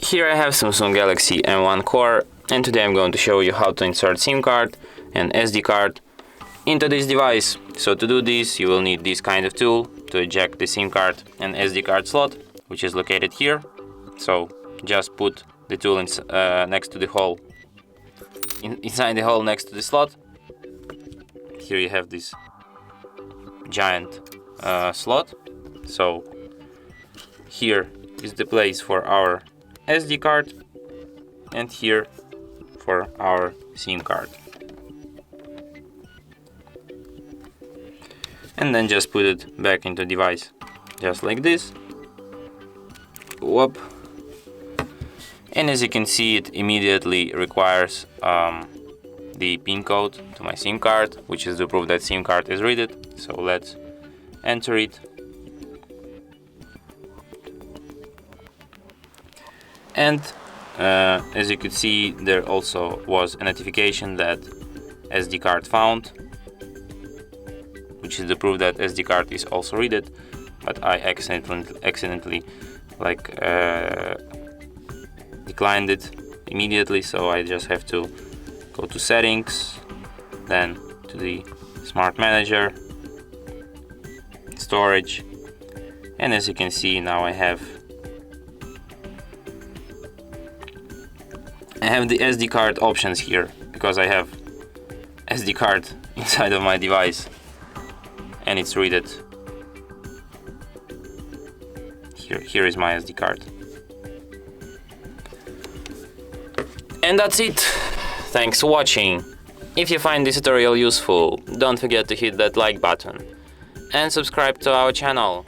Here I have Samsung Galaxy M01 Core, and today I'm going to show you how to insert SIM card and SD card into this device. So to do this, you will need this kind of tool to eject the SIM card and SD card slot, which is located here. So just put the tool next to the hole, inside the hole next to the slot. Here you have this giant slot. So here is the place for our SD card, and here for our SIM card. And then just put it back into the device, just like this. Whoop. And as you can see, it immediately requires the PIN code to my SIM card, which is to prove that SIM card is read. So let's enter it. And as you could see, there also was a notification that SD card found, which is the proof that SD card is also read, but I accidentally declined it immediately, so I just have to go to settings, then to the smart manager, storage, and as you can see, now I have the SD card options here, because I have SD card inside of my device and it's read it. Here is my SD card. And that's it. Thanks for watching. If you find this tutorial useful, don't forget to hit that like button and subscribe to our channel.